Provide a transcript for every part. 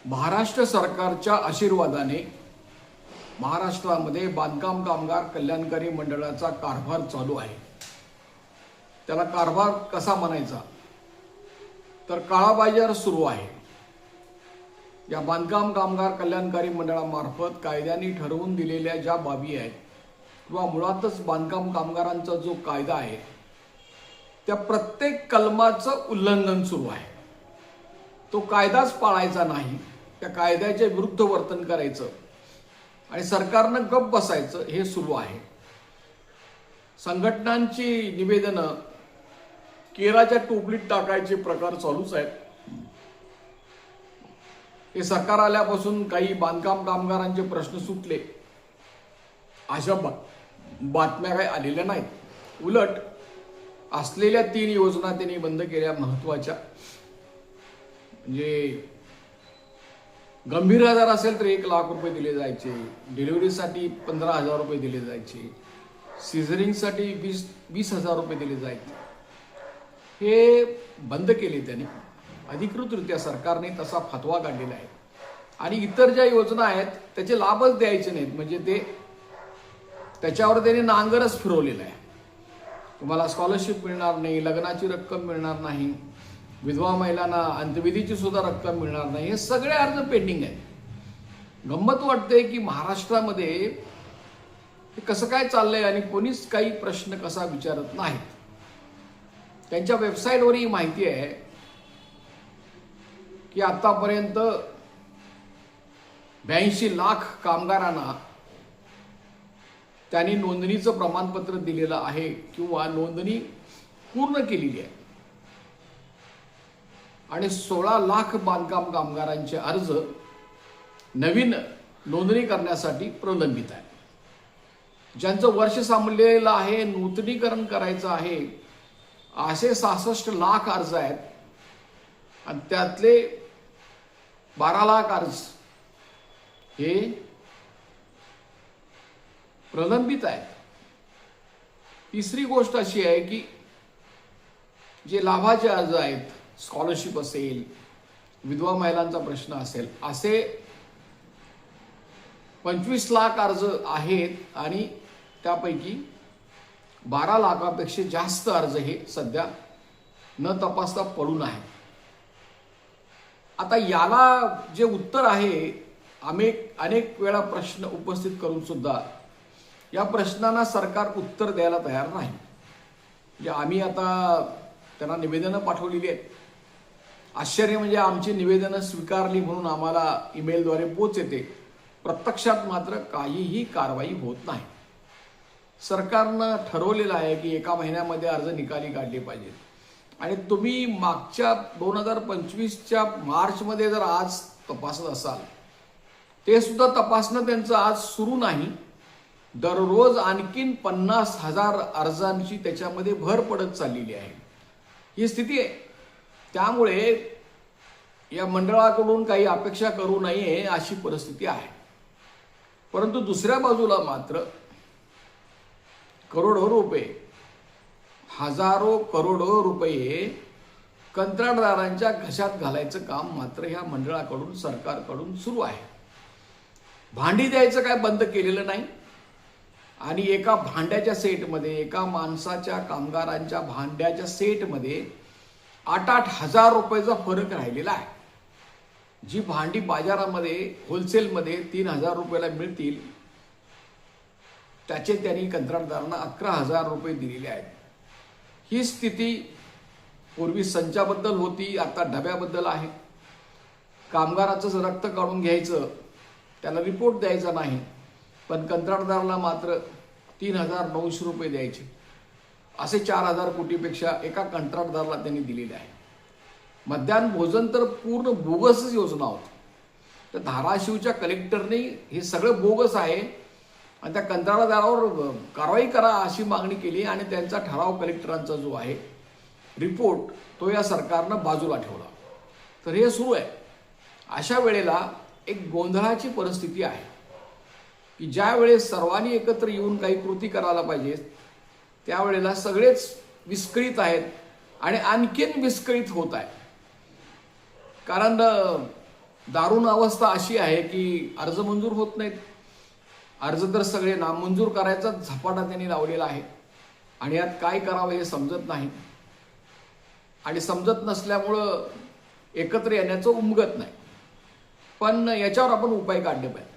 महाराष्ट्र सरकारच्या आशीर्वादाने महाराष्ट्रामध्ये बांधकाम कामगार कल्याणकारी मंडळाचा कारभार चालू आहे। त्याला कारभार कसा म्हणायचा तर काळा बाजार सुरू आहे। या बांधकाम कामगार कल्याणकारी मंडळामार्फत कायद्याने ठरवून दिलेल्या ज्या बाबी आहेत किंवा मुळातच बांधकाम कामगारांचा जो कायदा आहे त्या प्रत्येक कलमाचं उल्लंघन सुरू आहे। तो कायदाच पाळायचा नाही, त्या कायद्याच्या विरुद्ध वर्तन करायचं आणि सरकारनं गप्प बसायचं हे सुरू आहे। संघटनांची निवेदनं केराच्या टोपलीत टाकायचे प्रकार चालूच आहेत। हे सरकार आल्यापासून काही बांधकाम कामगारांचे प्रश्न सुटले अशा बातम्या काही आलेल्या नाहीत। उलट असलेल्या 3 योजना त्यांनी बंद केल्या महत्त्वाच्या। म्हणजे गंभीर आजार असेल तर 1 लाख रुपये दिले जायचे, डिलिव्हरीसाठी 15,000 रुपये दिले जायचे, सिझरिंगसाठी 20,000 रुपये दिले जायचे। हे बंद केले त्यांनी अधिकृतरित्या, सरकारने तसा फतवा काढलेला आहे। आणि इतर ज्या योजना आहेत त्याचे लाभच द्यायचे नाहीत, म्हणजे ते त्याच्यावर त्यांनी नांगरच फिरवलेला आहे। तुम्हाला स्कॉलरशिप मिळणार नाही, लग्नाची रक्कम मिळणार नाही, विधवा महिलांना अंत्यविधीची सुद्धा रक्कम मिळणार नाही, हे सगळे अर्ज पेंडिंग आहेत। गंमत वाटते की महाराष्ट्रामध्ये हे कसं काय चाललंय आणि कोणीच काही प्रश्न कसा विचारत नाहीत। त्यांच्या वेबसाईटवर ही माहिती आहे की आतापर्यंत 82 लाख कामगारांना त्यांनी नोंदणीचं प्रमाणपत्र दिलेलं आहे किंवा नोंदणी पूर्ण केलेली आहे आणि 16 लाख बांधकाम कामगारांचे अर्ज नवीन नोंदणी करण्यासाठी प्रलंबित आहे। ज्यांचं वर्ष संपलेलं आहे, नूतनीकरण करायचं आहे, असे 66 लाख अर्ज आहेत आणि त्यातले 12 लाख अर्ज हे प्रलंबित आहेत। तिसरी गोष्ट अशी आहे की जे लाभाचे अर्ज आहेत, स्कॉलरशिप असेल, विधवा महिलांचा प्रश्न असेल, असे 25 लाख अर्ज आहेत आणि त्यापैकी 12 लाखापेक्षा जास्त अर्ज हे सध्या न तपासता पडून आहेत। आता याला जे उत्तर आहे, आम्ही अनेक वेळा प्रश्न उपस्थित करून सुद्धा या प्रश्नांना सरकार उत्तर द्यायला तयार नाही। म्हणजे आम्ही आता त्यांना निवेदनं पाठवलेली आहेत। आश्चर्य म्हणजे आमची निवेदनं स्वीकारली म्हणून आम्हाला ईमेलद्वारे पोच येते, प्रत्यक्षात मात्र काहीही कारवाई होत नाही। सरकारनं ठरवलेलं आहे की 1 महिन्यामध्ये अर्ज निकाली काढले पाहिजेत आणि तुम्ही मागच्या 2025च्या मार्चमध्ये जर आज तपासत असाल, ते सुद्धा तपासणं त्यांचं आज सुरू नाही। दररोज आणखीन 50,000 अर्जांची त्याच्यामध्ये भर पडत चाललेली आहे, ही स्थिती आहे। त्यामुळे या मंडळाकडून काही अपेक्षा करू नये अशी परिस्थिती आहे। परंतु दुसऱ्या बाजूला मात्र करोडो रुपये, हजारो करोडो रुपये कंत्राटदारांच्या घशात घालायचं काम मात्र या मंडळाकडून, सरकारकडून सुरू आहे। भांडी द्यायचं काय बंद केलेलं नाही आणि एका भांड्याच्या सेटमध्ये, एका माणसाच्या कामगारांच्या भांड्याच्या सेटमध्ये 8-8 हजार रुपयाचा फरक राहिलेला आहे। जी भांडी बाजारामध्ये होलसेलमध्ये 3,000 रुपयाला मिळतील त्याचे त्यांनी कंत्राटदारांना 11,000 रुपये दिलेले आहेत। ही स्थिती पूर्वी संचाबद्दल होती, आता डब्याबद्दल आहे। कामगाराचंच रक्त काढून घ्यायचं, त्याला रिपोर्ट द्यायचा नाही, पण कंत्राटदाराला मात्र 3,900 रुपये द्यायचे। असे 4,000 कोटीपेक्षा एका कंत्राटदाराला त्यांनी दिलेले आहे। मध्यान्ह भोजन तर पूर्ण बोगसच योजना होती। तर धाराशिवच्या कलेक्टरने हे सगळं बोगस आहे आणि त्या कंत्राटदारावर कारवाई करा अशी मागणी केली आणि त्यांचा ठराव कलेक्टरांचा जो आहे रिपोर्ट तो या सरकारनं बाजूला ठेवला। तर हे सुरू आहे। अशा वेळेला एक गोंधळाची परिस्थिती आहे की ज्या वेळेस सर्वांनी एकत्र येऊन काही कृती करायला पाहिजे त्यावेळेला सगळेच विस्कळीत आहेत आणि आणखीन विस्कळीत होत आहे। कारण दारुण अवस्था अशी आहे की अर्ज मंजूर होत नाहीत. अर्ज तर सगळे नामंजूर करायचा झपाटा त्यांनी लावलेला आहे आणि यात काय करावं हे समजत नाही आणि समजत नसल्यामुळं एकत्र येण्याचं उमगत नाही. पण याच्यावर आपण उपाय काढले पाहिजे.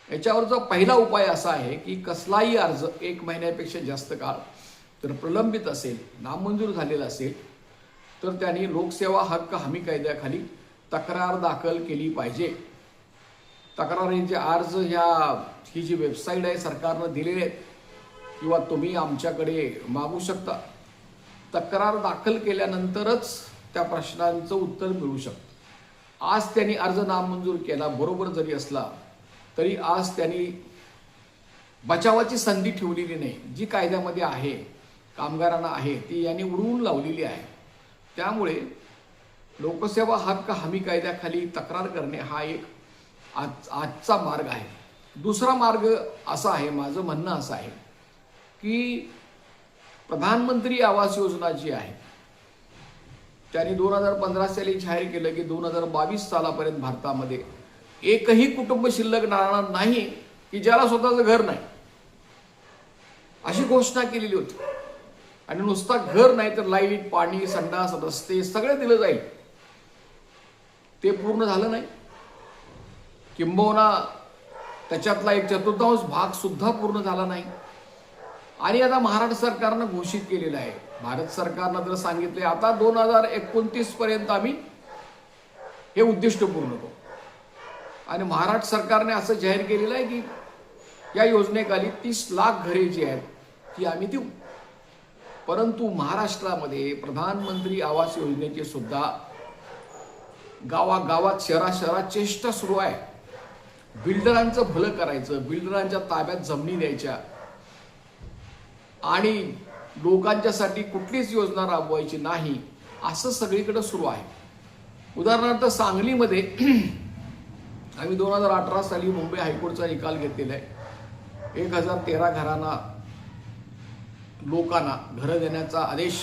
याच्यावरचा पहिला उपाय असा आहे की कसलाही अर्ज 1 महिन्यापेक्षा जास्त काळ जर प्रलंबित असेल, नामंजूर झालेला असेल, तर त्यांनी लोकसेवा हक्क हमी कायद्याखाली तक्रार दाखल केली पाहिजे. तक्रारीचे अर्ज ही जी वेबसाईट आहे सरकारनं दिलेली आहे किंवा तुम्ही आमच्याकडे मागू शकता. तक्रार दाखल केल्यानंतरच त्या प्रश्नांचं उत्तर मिळू शकतं. आज त्यांनी अर्ज नामंजूर केला बरोबर जरी असला तरी आज त्यांनी बचावाची संधी ठेवलेली नाही. जी कायद्यामध्ये आहे, कामगारांना आहे, ती यांनी उडवून लावलेली आहे. त्यामुळे लोकसेवा हक्क हमी कायद्याखाली तक्रार करणे हा एक आजचा मार्ग आहे. दुसरा मार्ग असा आहे, माझं म्हणणं असं आहे की प्रधानमंत्री आवास योजना जी आहे त्यांनी 2015 साली जाहीर केलं की 2022 सालापर्यंत भारतामध्ये एकही कुटुंब शिल्लक राहणार नाही की ज्याला स्वतःचं घर नाही, अशी घोषणा केलेली होती. आणि नुसता घर नाही तर लाईट, पाणी, संडास, रस्ते सगळे दिलं जाईल. ते पूर्ण झालं नाही. किंबहुना त्याच्यातला 1/4 भाग सुद्धा पूर्ण झाला नाही. आणि आता महाराष्ट्र सरकारनं घोषित केलेलं आहे, भारत सरकारनं तर सांगितले आता 2029 पर्यंत आम्ही हे उद्दिष्ट पूर्ण करू. आणि महाराष्ट्र सरकारने असं जाहीर केलेलं आहे की या योजनेखाली 30 लाख घरे जी आहेत ती आम्ही देऊ. परंतु महाराष्ट्रामध्ये प्रधानमंत्री आवास योजनेची सुद्धा गावागावात, शहरात चेष्टा सुरू आहे. बिल्डरांचं भलं करायचं, बिल्डरांच्या ताब्यात जमिनी द्यायच्या आणि लोकांच्यासाठी कुठलीच योजना राबवायची नाही, असं सगळीकडे सुरू आहे. उदाहरणार्थ सांगलीमध्ये आम्ही 2018 साली मुंबई हायकोर्टचा निकाल घेतलेला आहे. 1013 लोकांना घरं देण्याचा आदेश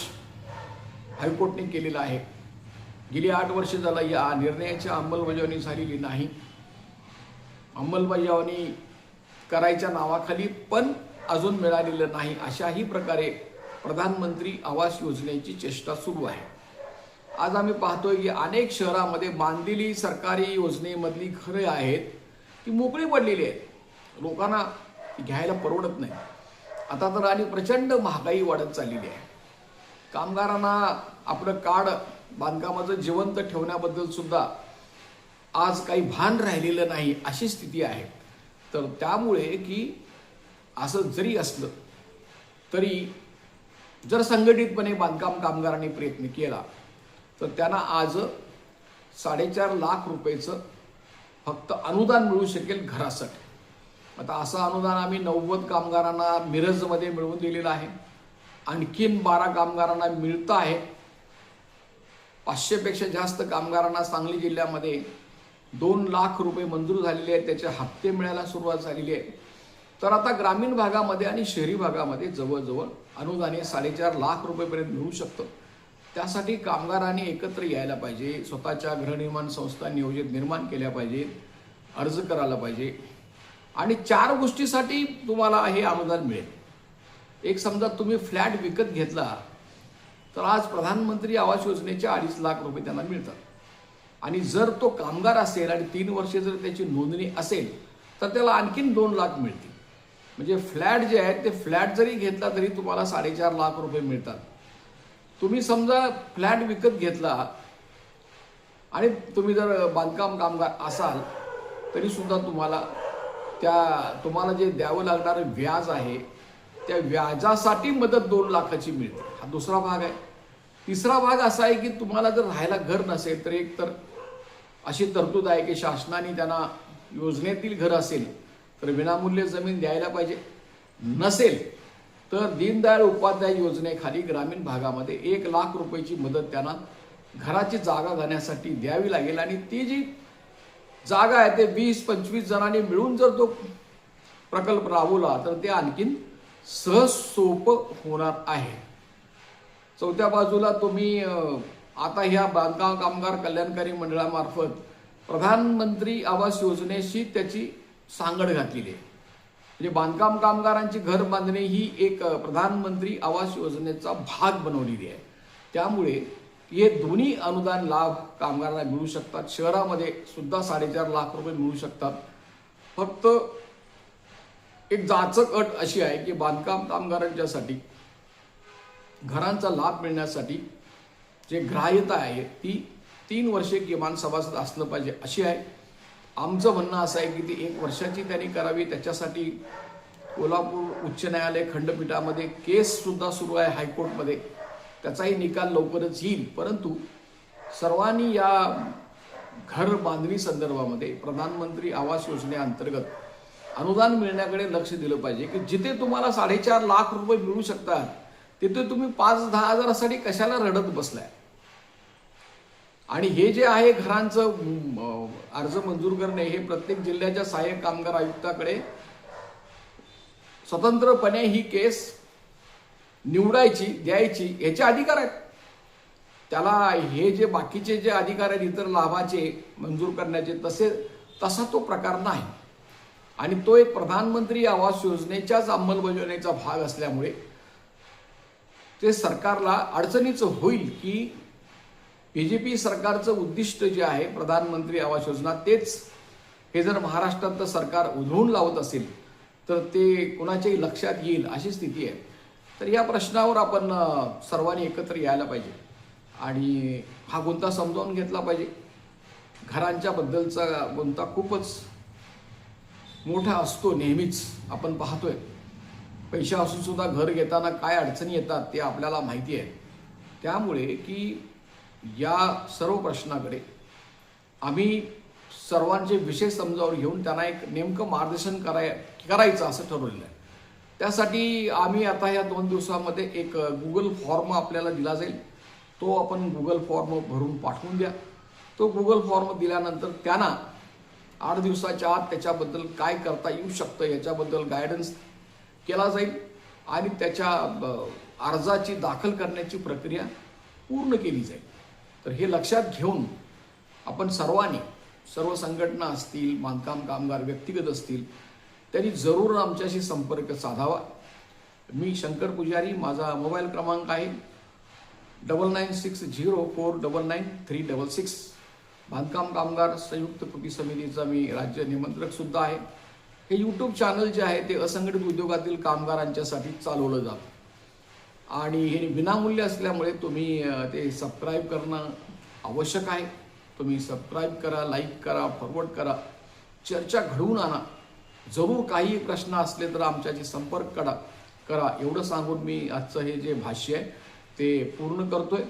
हायकोर्टने केलेला आहे. गेली 8 वर्ष झाला या निर्णयाची अंमलबजावणी झालेली नाही. अंमलबजावणी करायच्या नावाखाली पण अजून मिळालेलं नाही. अशाही प्रकारे प्रधानमंत्री आवास योजनेची चेष्टा सुरू आहे. आज आम्ही पाहतोय की अनेक शहरामध्ये बांधलेली सरकारी योजनेमधली घरे आहेत ती मोकळी पडलेली आहेत. लोकांना घ्यायला परवडत नाही. आता तर आणि प्रचंड महागाई वाढत चाललेली आहे. कामगारांना आपलं कार्ड बांधकामाचं जिवंत ठेवण्याबद्दल सुद्धा आज काही भान राहिलेलं नाही, अशी स्थिती आहे. तर त्यामुळे की असं जरी असलं तरी जर संघटितपणे बांधकाम कामगारांनी प्रयत्न केला तर त्यांना आज 4.5 लाख रुपयेचं फक्त अनुदान मिळू शकेल घरासाठी. आता असं अनुदान आम्ही 90 कामगारांना मिरजमध्ये मिळवून दिलेलं आहे. आणखीन 12 कामगारांना मिळतं आहे. 500 पेक्षा जास्त कामगारांना सांगली जिल्ह्यामध्ये 2 लाख रुपये मंजूर झालेले आहेत. त्याचे हप्ते मिळायला सुरुवात झालेली आहे. तर आता ग्रामीण भागामध्ये आणि शहरी भागामध्ये जवळजवळ अनुदान 4.5 लाख रुपयेपर्यंत मिळू शकतं. त्यासाठी कामगारांनी एकत्र यायला पाहिजे. स्वतःच्या गृहनिर्माण संस्था नियोजित निर्माण केल्या पाहिजेत, अर्ज करायला पाहिजे. आणि 4 गोष्टीसाठी तुम्हाला हे अनुदान मिळेल. एक समजा तुम्ही फ्लॅट विकत घेतला तर आज प्रधानमंत्री आवास योजनेचे 2.5 लाख रुपये त्यांना मिळतात. आणि जर तो कामगार असेल आणि 3 वर्षे जर त्याची नोंदणी असेल तर त्याला आणखीन 2 लाख मिळतील. म्हणजे फ्लॅट जे आहेत ते फ्लॅट जरी घेतला तरी तुम्हाला 4.5 लाख रुपये मिळतात. तुम्ही समजा फ्लॅट विकत घेतला आणि तुम्ही जर बांधकाम कामगार असाल तरी सुद्धा तुम्हाला जे द्यावं लागणारं व्याज आहे त्या व्याजासाठी मदत 2 लाखाची मिळते. हा दुसरा भाग आहे. तिसरा भाग असा आहे की तुम्हाला जर राहायला घर नसेल तर एक तर अशी तरतूद आहे की शासनाने त्यांना योजनेतील घर असेल तर विनामूल्य जमीन द्यायला पाहिजे. नसेल तर दीनदयाळ उपाध्याय योजनेखाली ग्रामीण भागामध्ये 1 लाख रुपयाची मदत त्यांना घराची जागा घेण्यासाठी द्यावी लागेल. आणि ती जी जागा आहे ते 20-25 जणांनी मिळून जर तो प्रकल्प राबवला तर ते आणखीन सहज सोपं होणार आहे. चौथ्या बाजूला तुम्ही आता ह्या बांधकाम कामगार कल्याणकारी मंडळामार्फत प्रधानमंत्री आवास योजनेशी त्याची सांगड घातलेली आहे. म्हणजे बांधकाम कामगारांची घर बांधणे ही एक प्रधानमंत्री आवास योजनेचा भाग बनवलेली आहे. त्यामुळे हे दोन्ही अनुदान लाभ कामगारांना मिळू शकतात. शहरामध्ये सुद्धा 4.5 लाख रुपये मिळू शकतात. फक्त एक जाचक अट अशी आहे की बांधकाम कामगारांच्यासाठी घरांचा लाभ मिळण्यासाठी जे ग्राह्यता आहे ती 3 वर्षे किमान सभासद असलं पाहिजे अशी आहे. आमचं म्हणणं असं आहे की ती 1 वर्षाची त्यांनी करावी. त्याच्यासाठी कोल्हापूर उच्च न्यायालय खंडपीठामध्ये केस सुद्धा सुरू आहे हायकोर्टमध्ये. त्याचाही निकाल लवकरच येईल. परंतु सर्वांनी या घर बांधणी संदर्भामध्ये प्रधानमंत्री आवास योजनेअंतर्गत अनुदान मिळण्याकडे लक्ष दिलं पाहिजे की जिथे तुम्हाला 4.5 लाख रुपये मिळू शकतात तिथे तुम्ही 5-10 हजारासाठी कशाला रडत बसलाय. आणि हे जे आहे घरांचं अर्ज मंजूर करणे हे प्रत्येक जिल्ह्याच्या सहाय्यक कामगार आयुक्ताकडे स्वतंत्रपणे ही केस निवडायची द्यायची याचे अधिकार आहेत. त्याला हे जे बाकीचे जे अधिकार आहेत इतर लाभाचे मंजूर करण्याचे तसा तो प्रकार नाही. आणि तो एक प्रधानमंत्री आवास योजनेच्याच अंमलबजावणीचा भाग असल्यामुळे ते सरकारला अडचणीचं होईल की बीजेपी सरकारचं उद्दिष्ट जे आहे प्रधानमंत्री आवास योजना तेच हे जर महाराष्ट्रात सरकार उधळून लावत असेल तर ते कोणाच्याही लक्षात येईल अशी स्थिती आहे. तर या प्रश्नावर आपण सर्वांनी एकत्र यायला पाहिजे आणि हा गुंता समजावून घेतला पाहिजे. घरांच्या बद्दलचा गुंता खूपच मोठा असतो. नेहमीच आपण पाहतोय पैसे असून सुद्धा घर घेताना काय अडचणी येतात ते आपल्याला माहिती आहे. त्यामुळे की या सर्व प्रश्नाकडे आम्ही सर्वांचे विषय समजावून घेऊन त्यांना एक नेमकं मार्गदर्शन करायचं असं ठरवलेलं आहे. त्यासाठी आम्ही आता या 2 दिवसामध्ये एक गुगल फॉर्म आपल्याला दिला जाईल. तो आपण गुगल फॉर्म भरून पाठवून द्या. तो गुगल फॉर्म दिल्यानंतर त्यांना 8 दिवसाच्या आत त्याच्याबद्दल काय करता येऊ शकतं याच्याबद्दल गायडन्स केला जाईल आणि त्याच्या अर्जाची दाखल करण्याची प्रक्रिया पूर्ण केली जाईल. तर हे लक्षात घेऊन आपण सर्वांनी सर्व संघटना असतील बांधकाम कामगार व्यक्तिगत असतील त्यांनी जरूर आमच्याशी संपर्क साधावा. मी शंकर पुजारी. माझा मोबाईल क्रमांक आहे 9960499366. बांधकाम कामगार संयुक्त कृती समितीचा मी राज्य निमंत्रक सुद्धा आहे. हे यूट्यूब चॅनल जे आहे ते असंघटित उद्योगातील कामगारांच्यासाठी चालवलं जातं आणि हे विनामूल्य असल्यामुळे तुम्ही ते सबस्क्राईब करणं आवश्यक आहे. तुम्ही सबस्क्राईब करा, लाईक करा, फॉरवर्ड करा, चर्चा घडवून आणा. जरूर काही प्रश्न असले तर आमच्याशी संपर्क करा एवढं सांगून मी आजचं हे जे भाष्य आहे ते पूर्ण करतोय.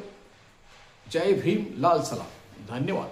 जय भीम, लाल सलाम. धन्यवाद.